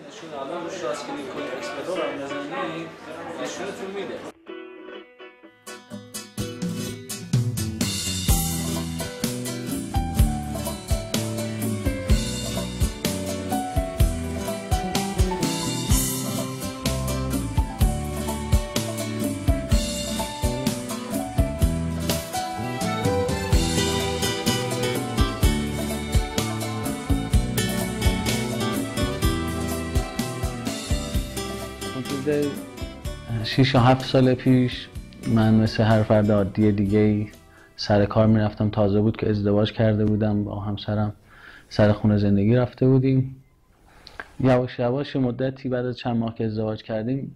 نشون الان روش راست کلیک کنید اکسپلور رو بزنید نشونتون میده. حدود 6 یا 7 سال پیش من مثل هر فرد عادی دیگه‌ای سر کار میرفتم. تازه بود که ازدواج کرده بودم، با همسرم سر خونه زندگی رفته بودیم. یواش یواش مدتی بعد از چند ماه که ازدواج کردیم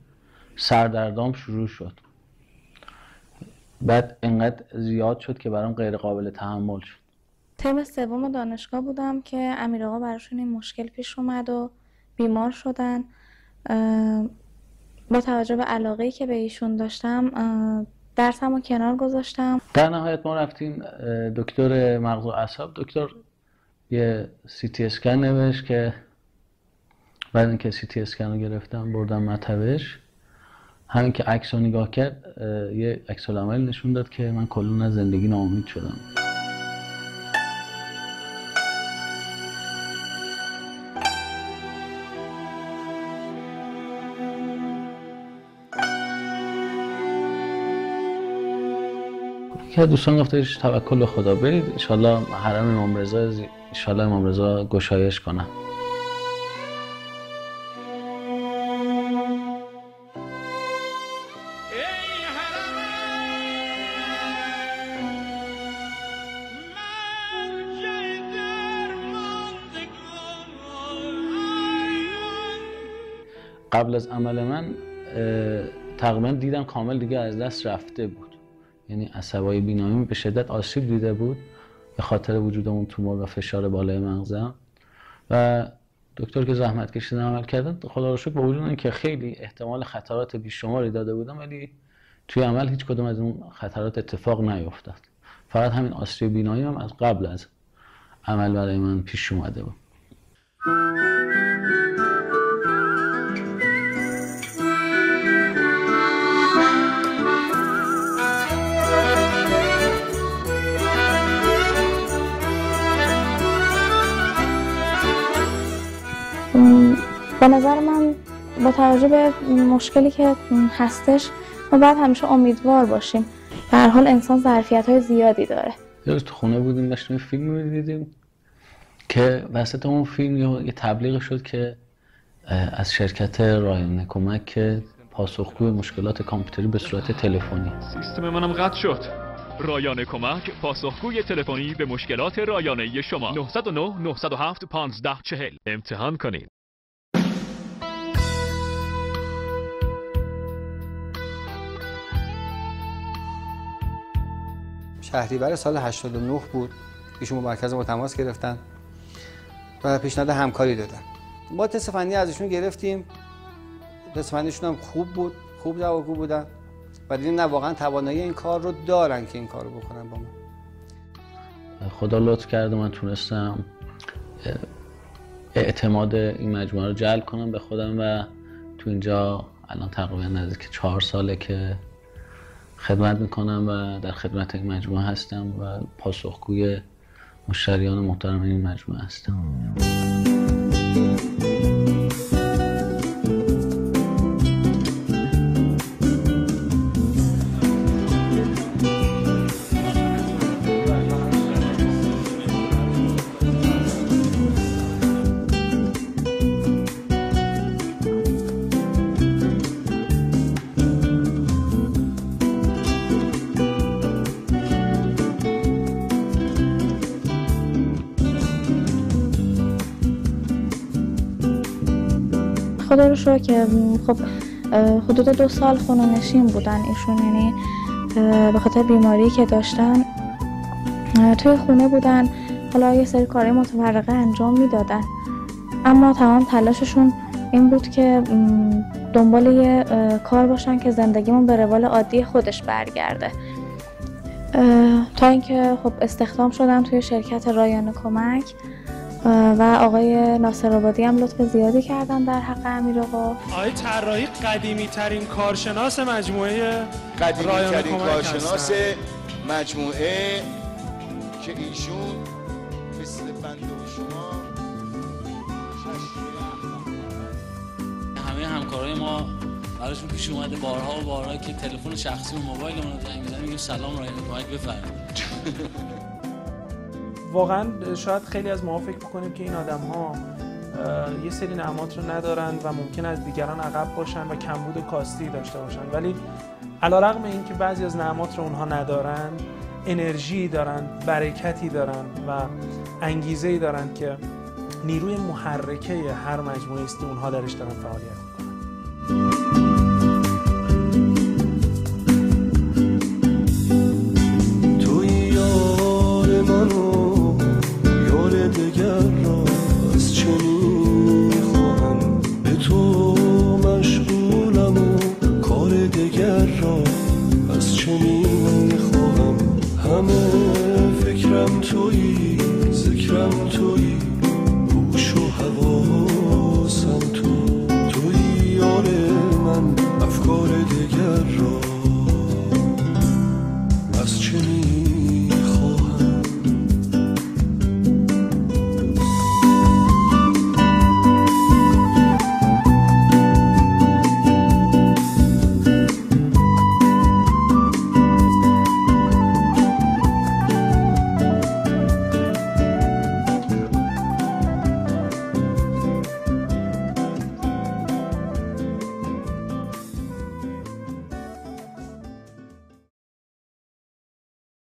سردردام شروع شد. بعد انقدر زیاد شد که برام غیر قابل تحمل شد. ترم سوم دانشگاه بودم که امیر آقا براشون این مشکل پیش اومد و بیمار شدن. با توجه به علاقه‌ای که به ایشون داشتم درسمو کنار گذاشتم. در نهایت ما رفتیم دکتر مغز و اعصاب. دکتر یه CT اسکن نوشت که بعد اینکه CT اسکن رو گرفتم بردم مطبش، همین که عکس رو نگاه کرد یه عکس العمل نشون داد که من کلاً از زندگی ناامید شدم. که دوستان گفتش توکل به خدا برید، انشالله حرم امام رضا، انشالله امام رضا گشایش کنه. قبل از عمل من تقریبا دیدم کامل دیگه از دست رفته بود، یعنی عصبای بینایی به شدت آسیب دیده بود به خاطر وجود اون تومور و فشار بالای مغزم. و دکتر که زحمت کشیدن عمل کردن، خدا رو شکر با وجود اینکه خیلی احتمال خطرات بیشماری داده بودم، ولی توی عمل هیچ کدوم از اون خطرات اتفاق نیفتاد. فقط همین آسیب بینایی هم از قبل از عمل برای من پیش اومده بود. به نظر من با توجه به مشکلی که هستش ما باید همیشه امیدوار باشیم. به هر حال انسان ظرفیت‌های زیادی داره. یه روز تو خونه بودیم داشتیم فیلم می‌دیدیم که وسط اون فیلم یه تبلیغ شد که از شرکت رایانه کمک که پاسخگوی مشکلات کامپیوتری به صورت تلفنی. سیستم منم قطع شد. رایانه کمک پاسخگوی تلفنی به مشکلات رایانه‌ای شما. 909 907 1540 امتحان کنید. شهریور سال 89 بود. ایشون با مرکز ما تماس گرفتن و پیشنهاد همکاری دادن. ما تست فنی ازشون گرفتیم. تست فنیشون هم خوب بود، خوب جوابگو بودن و دیدیم نه واقعا توانایی این کار رو دارن که این کار رو بکنن با ما. خدا لطف کرد و من تونستم اعتماد این مجموعه رو جلب کنم به خودم و تو اینجا الان تقریبا نزدیک 4 ساله که خدمت میکنم و در خدمت این مجموعه هستم و پاسخگوی مشتریان محترم این مجموعه هستم. خدا رو شکر که خب حدود 2 سال خونه نشین بودن ایشون، یعنی به خاطر بیماری که داشتن توی خونه بودن. حالا یه سری کارهای متفرقه انجام میدادن، اما تمام تلاششون این بود که دنبال یه کار باشن که زندگیمون به روال عادی خودش برگرده. تا اینکه خب استخدام شدم توی شرکت رایانه کمک و آقای ناصر آبادی هم لطف زیادی کردن در حق امیرآقا. آقای طراحی قدیمی ترین کارشناس مجموعه رایانه کمک کارشناس مجموعه که ایشون مثل بنده و شما همه همکارای ما براشون پیش اومده بارها و بارها که تلفن شخصی و موبایلمون رو زنگ می‌زنیم میگیم سلام رایانه کمک بفرمایید. واقعا شاید خیلی از ما فکر بکنیم که این آدم‌ها یه سری نعمات رو ندارن و ممکن از دیگران عقب باشن و کمبود کاستی داشته باشن، ولی علیرغم اینکه بعضی از نعمات رو اونها ندارن، انرژی دارن، برکتی دارن و انگیزه‌ای دارن که نیروی محرکه هر مجموعه‌ای است که اونها درش دارن فعالیت می‌کنن.